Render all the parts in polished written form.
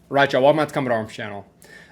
Right, y'all, welcome back to Combat Arms channel.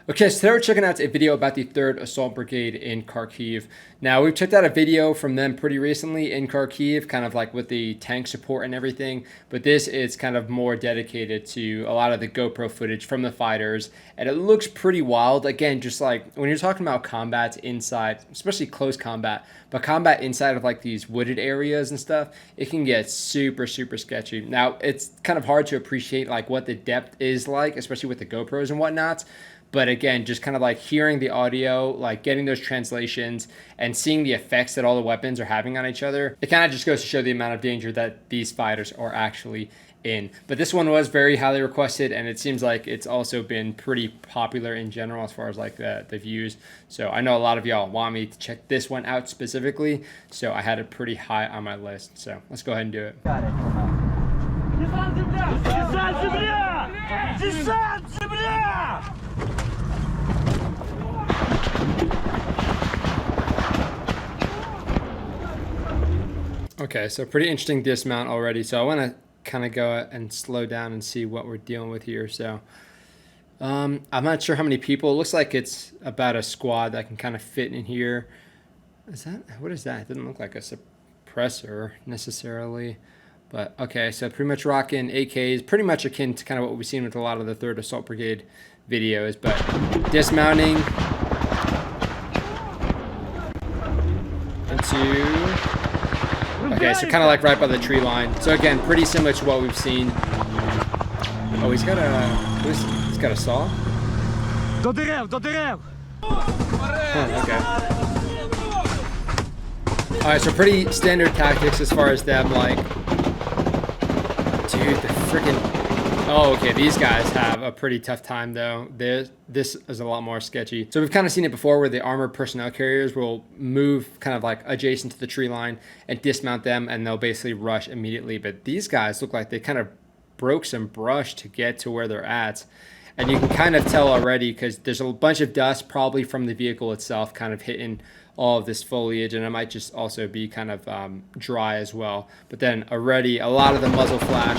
Okay, so today we're checking out a video about the 3rd Assault Brigade in Kharkiv. Now, we've checked out a video from them pretty recently in Kharkiv, kind of like with the tank support and everything, but this is kind of more dedicated to a lot of the GoPro footage from the fighters, and it looks pretty wild. Again, just like when you're talking about combat inside, especially close combat, but combat inside of like these wooded areas and stuff, it can get super sketchy. Now, it's kind of hard to appreciate like what the depth is like, especially with the GoPros and whatnot. But again, just kind of like hearing the audio, like getting those translations and seeing the effects that all the weapons are having on each other, it kind of just goes to show the amount of danger that these fighters are actually in. But this one was very highly requested, and it seems like it's also been pretty popular in general as far as like the views. So I know a lot of y'all want me to check this one out specifically, so I had it pretty high on my list. So let's go ahead and do it. Okay, so pretty interesting dismount already. So I want to kind of go and slow down and see what we're dealing with here. So I'm not sure how many people. It looks like it's about a squad that can kind of fit in here. Is that, what is that? It doesn't look like a suppressor necessarily. But okay, so pretty much rocking AKs, pretty much akin to kind of what we've seen with a lot of the 3rd Assault Brigade videos. But dismounting into... Okay, so kind of like right by the tree line. So again, pretty similar to what we've seen. Oh, he's got a saw? Huh, okay. Alright, so pretty standard tactics as far as them, like... Dude, the freaking... Oh, okay, these guys have a pretty tough time, though. This is a lot more sketchy. So we've kind of seen it before where the armored personnel carriers will move kind of like adjacent to the tree line and dismount them, and they'll basically rush immediately. But these guys look like they kind of broke some brush to get to where they're at. And you can kind of tell already because there's a bunch of dust probably from the vehicle itself kind of hitting all of this foliage, and it might just also be kind of dry as well. But then already a lot of the muzzle flash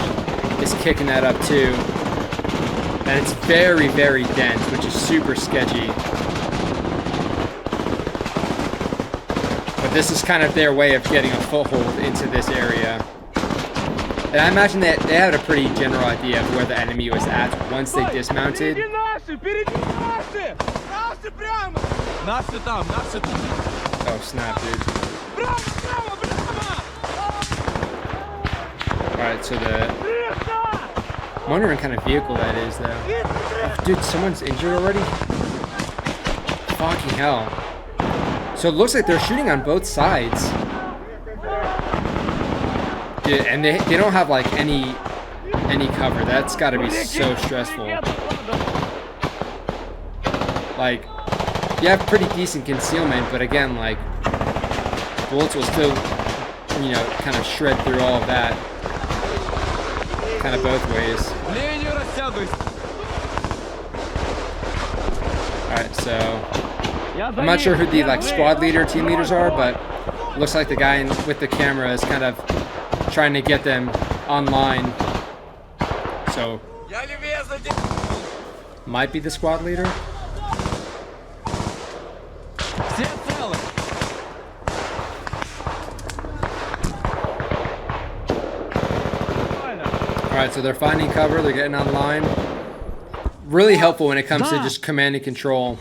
is kicking that up too, and it's very dense, which is super sketchy. But this is kind of their way of getting a foothold into this area. And I imagine that they had a pretty general idea of where the enemy was at once they dismounted. Oh snap, dude. Alright, so I'm wondering what kind of vehicle that is, though. Oh, dude, someone's injured already? Fucking hell. So it looks like they're shooting on both sides. Dude, and they don't have, like, any cover. That's gotta be so stressful. Like, you have pretty decent concealment, but again, like, bullets will still, you know, kind of shred through all of that. Kind of both ways. Alright, so I'm not sure who the like squad leader, team leaders are, but looks like the guy with the camera is kind of trying to get them online. So might be the squad leader. Alright, so they're finding cover, they're getting online. Really helpful when it comes to just command and control.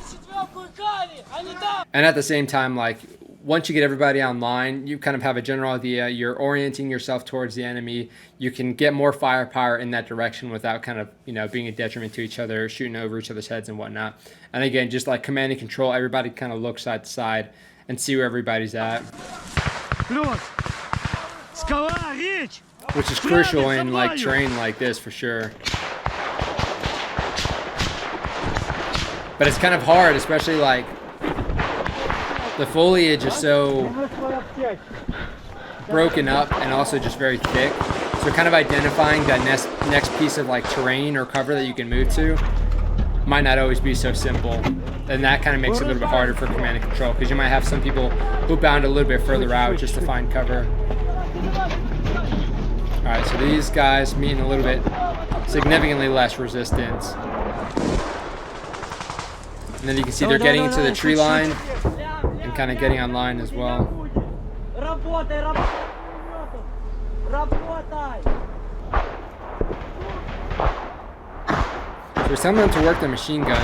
And at the same time, like, once you get everybody online, you kind of have a general idea. You're orienting yourself towards the enemy. You can get more firepower in that direction without kind of, you know, being a detriment to each other, shooting over each other's heads and whatnot. And again, just like command and control, everybody kind of look side to side and see where everybody's at. Which is crucial in like terrain like this for sure. But it's kind of hard, especially like the foliage is so broken up and also just very thick. So kind of identifying that next piece of like terrain or cover that you can move to might not always be so simple. And that kind of makes it a little bit harder for command and control because you might have some people who bound a little bit further out just to find cover. Alright, so these guys mean a little bit significantly less resistance. And then you can see they're getting into the tree line and kind of getting online as well. So we're telling them to work the machine gun.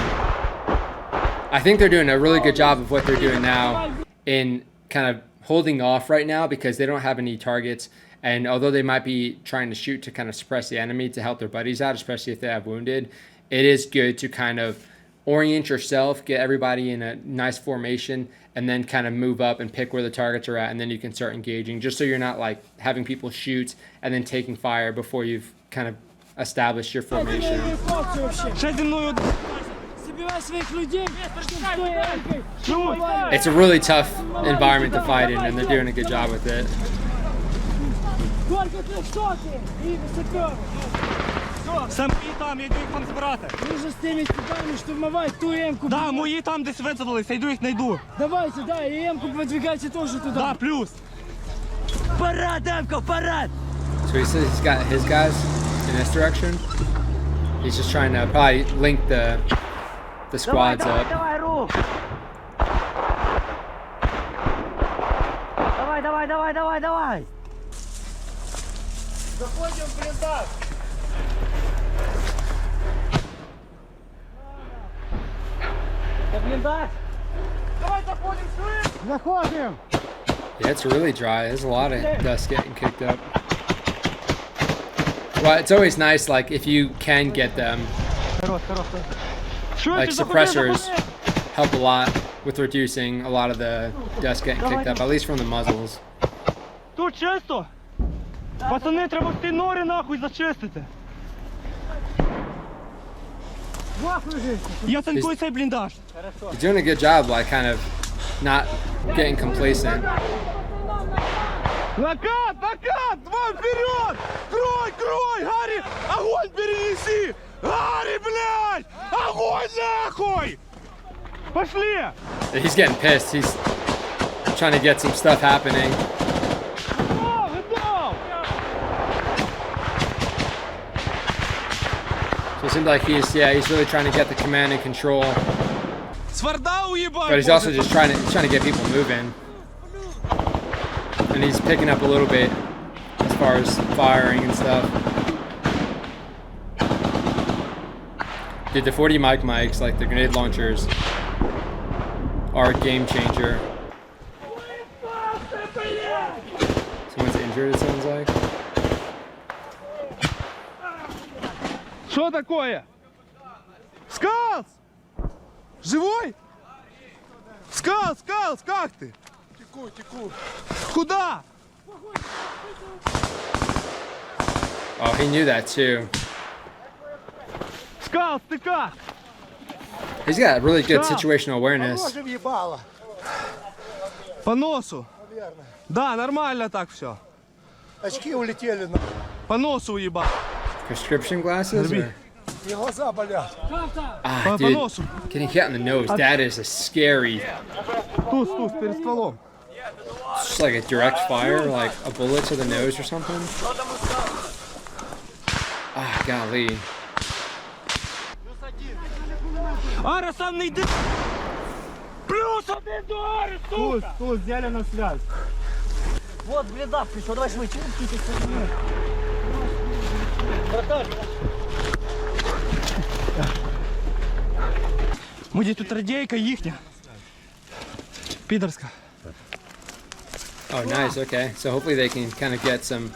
I think they're doing a really good job of what they're doing now in kind of holding off right now because they don't have any targets. And although they might be trying to shoot to kind of suppress the enemy to help their buddies out, especially if they have wounded, it is good to kind of orient yourself, get everybody in a nice formation, and then kind of move up and pick where the targets are at, and then you can start engaging, just so you're not like having people shoot and then taking fire before you've kind of established your formation. It's a really tough environment to fight in, and they're doing a good job with it. Все мої там, я йду їх там збирати. Ми вже з тими степами штурмувати ту М-ку. Да, мої там десь вицепилися, йду їх знайду. Давайте, да, и М-ку подвигайте тоже туда. Да, плюс. Вперед, М-ка, вперед! So he says he's got his guys in this direction. He's just trying to probably link the squads up. Давай, рух! Давай! Заходимо в бліндаж. Це бліндаж? Давай заходимо швидко. Заходим! Yeah, it's really dry. There's a lot of dust getting kicked up. Well, it's always nice, like, if you can get them, like, suppressors help a lot with reducing a lot of the dust getting kicked up, at least from the muzzles. Тут чисто. Пацани, треба ті нори нахуй зачистити. Я танкую цей бліндаж. You're doing a good job, like, kind of not getting complacent. Накат! Два вперед! Крой! Гарри! Огонь перенеси! Гарри, блядь! Огонь нахуй! Пошли! He's getting pissed. He's trying to get some stuff happening. So it seems like he's really trying to get the command and control. But he's also just trying to get people moving. And he's picking up a little bit as far as firing and stuff. Dude, the 40 mics, like the grenade launchers, are a game changer. Someone's injured, it sounds like. Что такое? Скалс! Живой? Скалс, как ты? Теку. Куда? Oh, he knew that too. Скалс, ты как? He's got really good situational awareness. По носу. Да, нормально так все. Очки улетели. По носу уебал. Prescription glasses? Or? И глаза болят. Ah, По dude, носу. getting hit in the nose, that is a scary. Туз, перед стволом. It's just like a direct fire, like a bullet to the nose or something. Ah, golly. Ара, сам не йди. Плюс один до Ари, сука! Туз, взяли на связь. Вот блиндаж пришел, давай швидше. Муді, тут радійка їхня. Підерська. Oh, nice. Okay. So hopefully they can kind of get some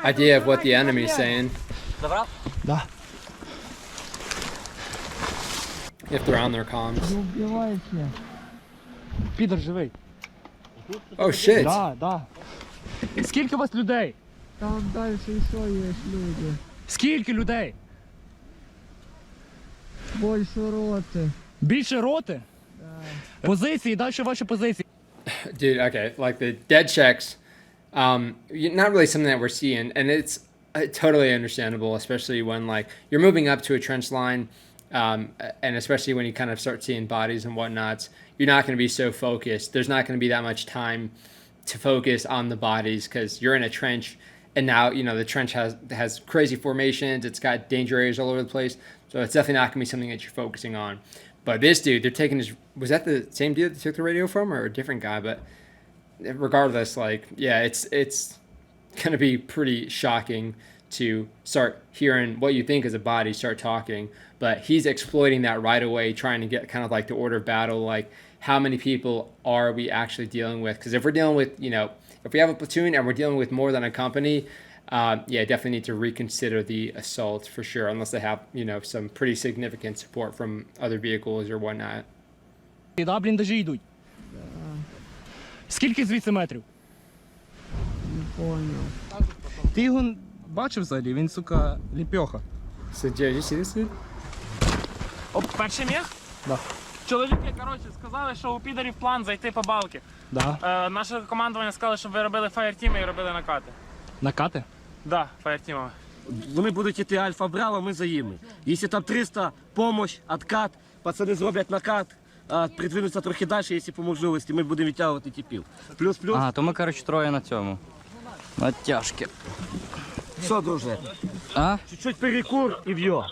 idea of what the enemy's saying. Да. If they're on their comms. Підер живий. Oh, shit. Да. Скільки у вас людей? Там дальше еще есть люди. Скільки людей? Больше роты. Більше роти? Позиції, далі ваші позиції. Dude, okay. Like the dead checks, not really something that we're seeing. And it's totally understandable, especially when like you're moving up to a trench line. And especially when you kind of start seeing bodies and whatnots, you're not going to be so focused. There's not going to be that much time to focus on the bodies because you're in a trench And now, you know, the trench has crazy formations. It's got danger areas all over the place. So it's definitely not going to be something that you're focusing on. But this dude, they're taking his... Was that the same dude that took the radio from, or a different guy? But regardless, like, yeah, it's going to be pretty shocking to start hearing what you think is a body start talking. But he's exploiting that right away, trying to get kind of like the order of battle, like how many people are we actually dealing with? Because if we're dealing with, you know, if we have a platoon and we're dealing with more than a company, yeah, definitely need to reconsider the assault for sure, unless they have, you know, some pretty significant support from other vehicles or whatnot. Да, бліндажі йдуть. Скільки звідси метрів? Не понял. Ти його бачив взагалі? Він, сука, ліпьоха. So, Jared, you see this dude? Оп, перший міг? Да. Чоловіки, коротше, сказали, що у підарів план зайти по балки. Да. Наше командування сказало, щоб ви робили фаєртіми і робили накати. Накати? Да, фаєртімами. Вони будуть йти альфа-браво, ми за ними. Якщо там 300, помощь, откат, пацани зроблять накат, придвинуться трохи далі, якщо по можливості, ми будемо відтягувати типів. Плюс-плюс. А, то ми, коротше, троє на цьому. На тяжкі. Що, друже? А? Чуть-чуть перекур і в'йо.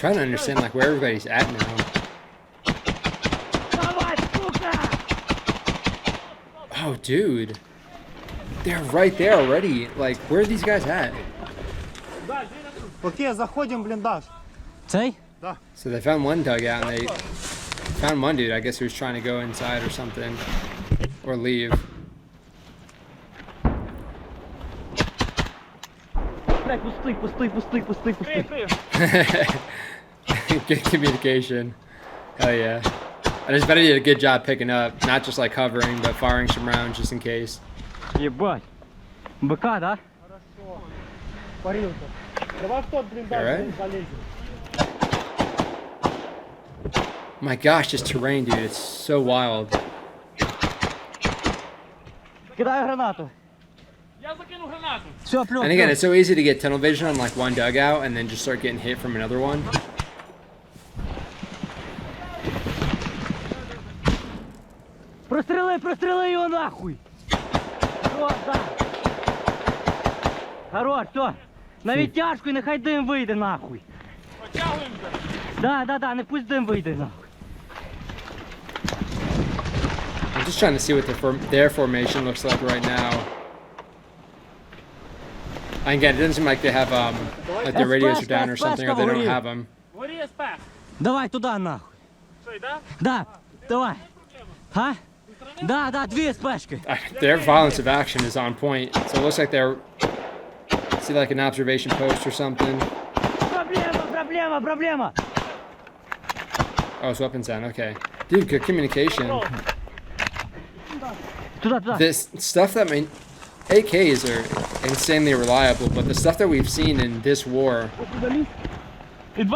Trying to understand like where everybody's at now. Oh, dude. They're right there already. Like, where are these guys at? Окей, заходим в блиндаж. Цей? So they found one dugout and they found one dude, I guess, who was trying to go inside or something. Or leave. Блядь, пустий. Good communication. Hell yeah. And his buddy did a good job picking up, not just like covering, but firing some rounds just in case. Ебать. БК, да? Парилка. Давай в тот блиндаж, Alright. залезем. My gosh, this terrain, dude, it's so wild. Кидаю гранату. Я закину гранату. Все, плюс. And again, it's so easy to get tunnel vision on like one dugout and then just start getting hit from another one. Простріли його нахуй. Хорош, да. Хорош, все. На відтяжку і нехай дим вийде нахуй. Потягуємося. Да, не пусть дим вийде нахуй. I'm just trying to see what their formation looks like right now. And again, it doesn't seem like they have like their radios are down or something, or they don't have them. Горі СП. Давай туди нахуй. Що, йде? Да, давай. Га? Да, дві спешки. Their violence of action is on point. So it looks like they're see like an observation post or something. Проблема. Oh, it's weapons down. Okay, dude, good communication. Туди. This stuff that AKs are insanely reliable, but the stuff that we've seen in this war,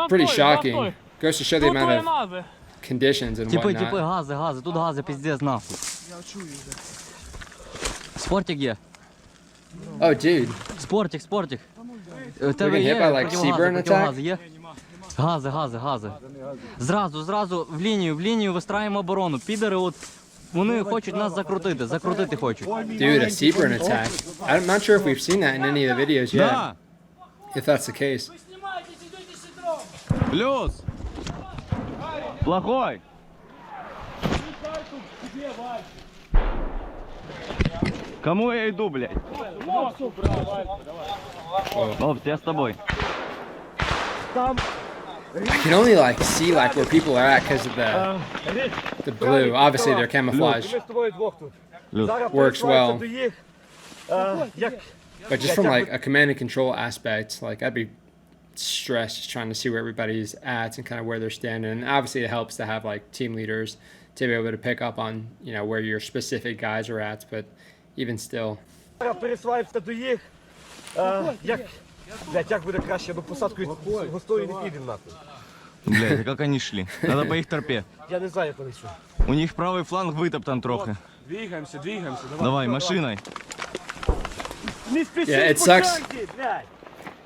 pretty shocking. Goes to show the amount of нази. conditions and Типи, whatnot. гази, тут гази, пиздец нахуй. Спортик є. Oh, dude. Спортик. We're getting hit by like Seaburn attack. Є? Гази. Зразу в лінію вистраюємо оборону. Підери от, вони хочуть нас закрутити хочуть. Dude, a Seaburn attack. I'm not sure if we've seen that in any of the videos yet. Да. If that's the case. Плюс. Плохой. Кому я иду, блядь? Опс, я с тобой. I can only like see like where people are at because of the blue. Obviously, their camouflage Ми з тобою двох тут. Зараз works well. до їх. Як But just from like a command and control aspect, like I'd be stressed just trying to see where everybody's at and kind of where they're standing. And obviously, it helps to have like team leaders to be able to pick up on, you know, where your specific guys are at. But even still, зараз пересуваємося до їх. Як буде краще, до посадку гостою не підемо нахуй. Блядь, а как они шли? Надо по их торпе. Я не знаю, як вони що. У них правый фланг вытоптан трохи. Двигаємося, Давай, машиной. yeah, it sucks.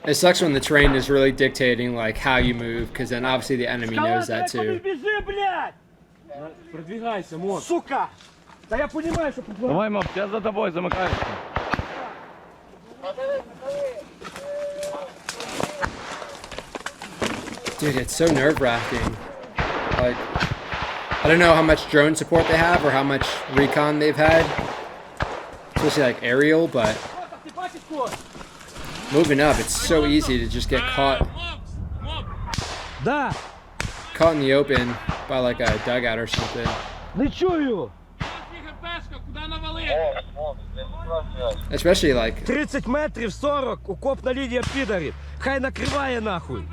It sucks when the terrain is really dictating like how you move, because then obviously the enemy knows that too. Біжи, блядь! Продвигайся, мод. Сука! Та я розумію, що Давай, Мов, я за тобой замыкаешься. Dude, it's so nerve-wracking. Like, I don't know how much drone support they have or how much recon they've had, especially like aerial, but moving up, it's so easy to just get caught Да, in the open by like a dugout or something. не чую. Куди навалити? Especially like 30 метрів, 40, окопна лінія підарів. Хай накриває нахуй.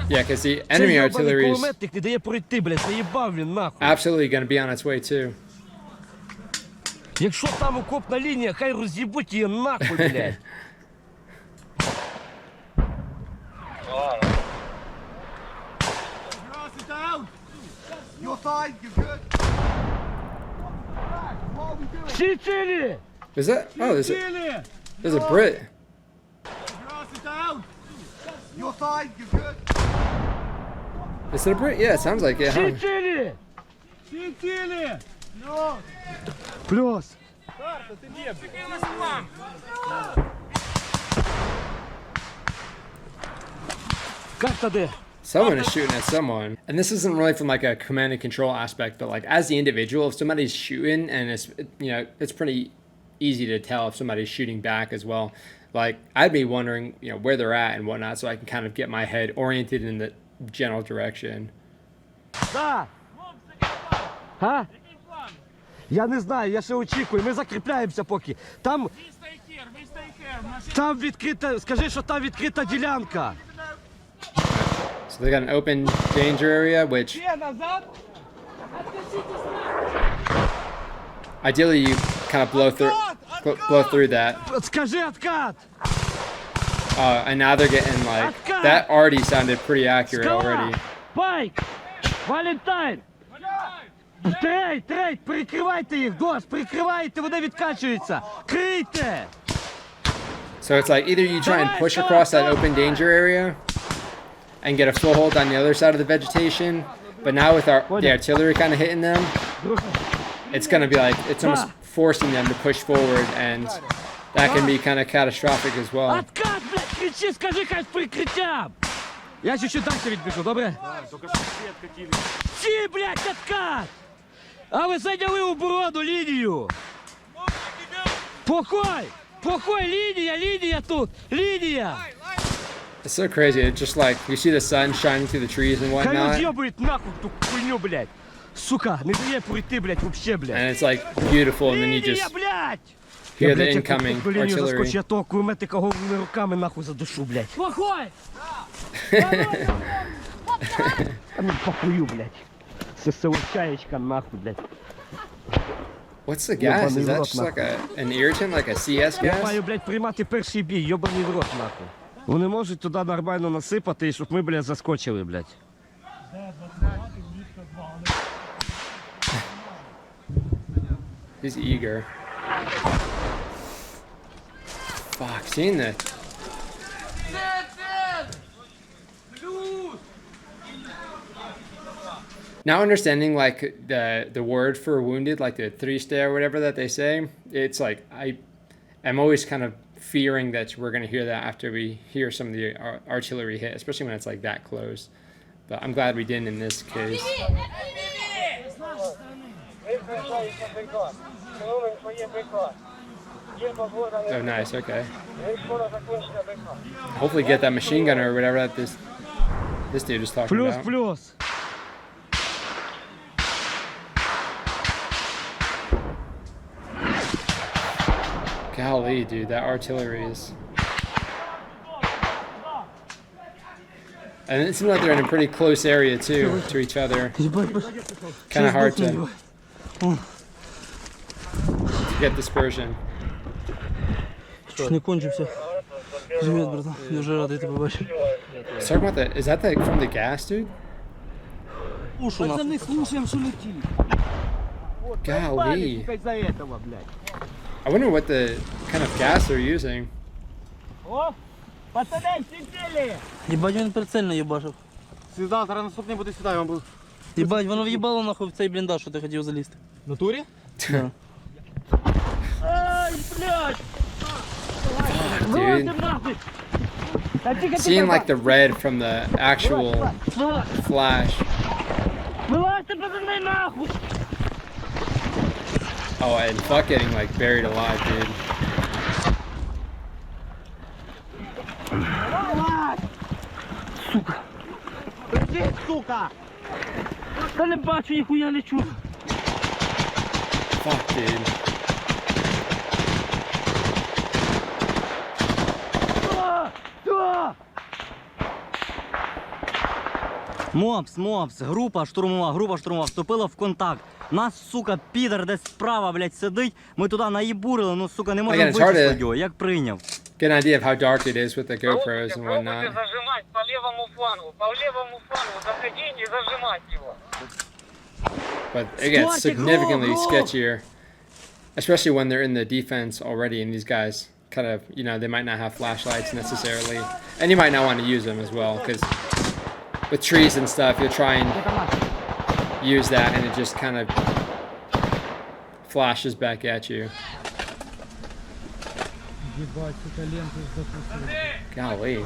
yeah, because the Цей enemy йобаний artillery is кулеметник не дає пройти, блядь, заїбав він нахуй. absolutely going to be on its way too. Якщо там окопна лінія, хай роз'їбуть її нахуй, блядь. Всі цілі! Is that? Oh, there's a Brit. Is it a Brit? Yeah, it sounds like it. Всі Huh? цілі! Всі цілі! Плюс! Карта де? Someone is shooting at someone. And this isn't really from like a command and control aspect, but like as the individual, if somebody's shooting and it's, you know, it's pretty easy to tell if somebody's shooting back as well. Like I'd be wondering, you know, where they're at and whatnot, so I can kind of get my head oriented in the general direction. Да! Га? Я не знаю, я ще очікую, ми закріпляємося поки. Там, там відкрита, скажи, що там відкрита ділянка. So they got an open danger area, which ideally you kind of blow through that. Скажи откат! And now they're getting like that already sounded pretty accurate already. Пайк! Валентайн! Трейд! Прикривайте їх, Гош! Прикривайте, вони відкачуються! Крийте! So it's like either you try and push across that open danger area and get a full hold on the other side of the vegetation, but now with the artillery kind of hitting them, it's gonna be like it's almost forcing them to push forward, and that can be kind of catastrophic as well. Откат, блядь, кричи, скажи, хай з прикриттям! Я чуть-чуть далі відбіжу, добре? Всі, блядь, откат! А ви зайняли оборону, лінію! Покой, лінія тут, лінія! It's so crazy. It's just like you see the sun shining through the trees and Хай whatnot, роз'єбують нахуй ту хуйню, блядь! Сука, не дає пройти, блядь, вообще, блядь! and it's like beautiful, and then you Лінія, just блядь! hear the incoming artillery. Я того кулеметника головними руками нахуй задушу, блядь. Плохой! А ну похую, блядь. ССО-чаечка нахуй, блядь. What's the gas? Is that just like an irritant, like a CS Я gas? маю, блядь, приймати перший бій, йобаний в рот, нахуй. Вони можуть туди нормально насипати, і щоб ми, блядь, заскочили, блядь. He's eager. Fuck, seeing that. Now understanding like the word for wounded, like the triste or whatever that they say, it's like I'm always kind of fearing that we're gonna hear that after we hear some of the artillery hit, especially when it's like that close. But I'm glad we didn't in this case. Oh, nice. Okay. Hopefully, get that machine gunner or whatever that this dude is talking about. Плюс. Golly, dude, that artillery is. And it seems like they're in a pretty close area too to each other. Kind of hard to get dispersion. Чуть не кончився. Привіт, братан. Дуже радий тебе бачити. Let's talk about that. Is that from the gas, dude? Ушу нахуй. слушаем, что летит. Golly. Из-за этого, блядь. I wonder what the kind of gas they're using. О, пацаны, всі цілі! Єбать, він прицельно їбашив. Сюда, зараз наступний буде сюди, я вам буду. Єбать, воно в'їбало нахуй в цей бліндаж, що ти хотів залізти. В натурі? Да. Ай, блядь! Dude. Нахуй! seeing like the red from the actual flash. Вилазьте, пацани, нахуй! Oh, and fuck getting like buried alive, dude. Лежить, сука! Та не бачу, ніхуя не чую. Fuck, dude. Мопс, група штурмова, вступила в контакт. Нас, сука, підар десь справа, блядь, сидить. Ми туди наїбурили, ну, сука, не можемо Again, it's hard вичислити to- його, як прийняв. Get an idea of how dark it is with the GoPros and whatnot. Зажимать по левому флангу, заходить и зажимать его. But again, it's Squatty, significantly go! sketchier. Especially when they're in the defense already and these guys kind of, you know, they might not have flashlights necessarily. And you might not want to use them as well because with trees and stuff, you'll try and use that and it just kind of flashes back at you. Golly.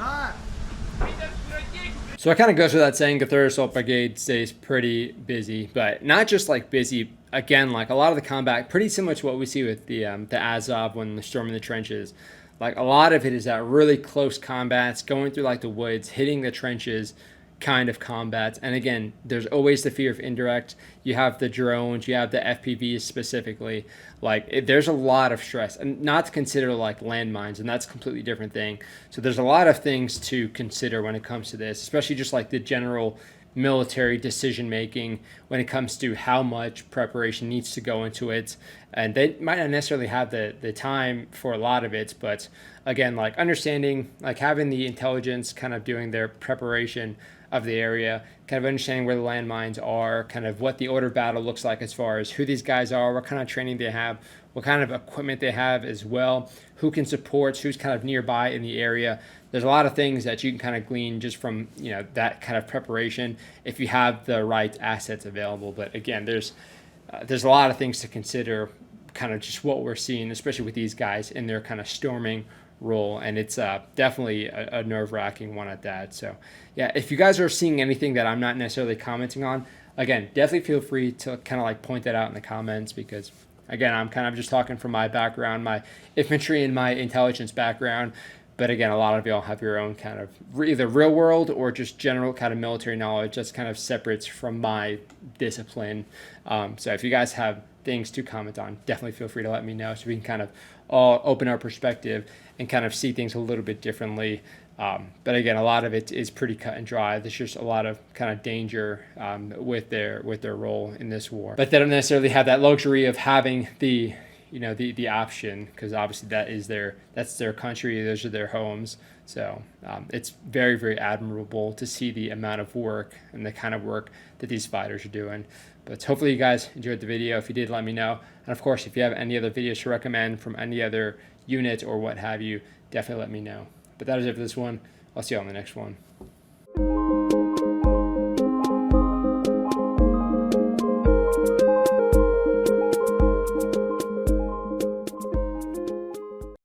So it kind of goes without saying the 3rd Assault Brigade stays pretty busy, but not just like busy. Again, like a lot of the combat, pretty similar to what we see with the Azov when they're storming the trenches. Like a lot of it is that really close combats, going through like the woods, hitting the trenches kind of combats. And again, there's always the fear of indirect. You have the drones, you have the FPVs specifically. Like there's a lot of stress, and not to consider like landmines, and that's a completely different thing. So there's a lot of things to consider when it comes to this, especially just like the general military decision making when it comes to how much preparation needs to go into it. And they might not necessarily have the time for a lot of it, but again, like understanding, like having the intelligence kind of doing their preparation of the area, kind of understanding where the landmines are, kind of what the order of battle looks like as far as who these guys are, what kind of training they have, what kind of equipment they have as well, who can support, who's kind of nearby in the area. There's a lot of things that you can kind of glean just from, you know, that kind of preparation if you have the right assets available. But again, there's a lot of things to consider, kind of just what we're seeing, especially with these guys in their kind of storming role, and it's definitely a nerve-wracking one at that. So yeah, if you guys are seeing anything that I'm not necessarily commenting on, again, definitely feel free to kind of like point that out in the comments, because again, I'm kind of just talking from my background, my infantry and my intelligence background. But again, a lot of y'all have your own kind of either real world or just general kind of military knowledge that's kind of separate from my discipline. So if you guys have things to comment on, definitely feel free to let me know so we can kind of all open our perspective and kind of see things a little bit differently. But again, a lot of it is pretty cut and dry. There's just a lot of kind of danger with their role in this war. But they don't necessarily have that luxury of having the option, because obviously that's their country, those are their homes. So it's very, very admirable to see the amount of work and the kind of work that these fighters are doing. But hopefully you guys enjoyed the video. If you did, let me know. And of course, if you have any other videos to recommend from any other unit or what have you, definitely let me know. But that is it for this one. I'll see you on the next one.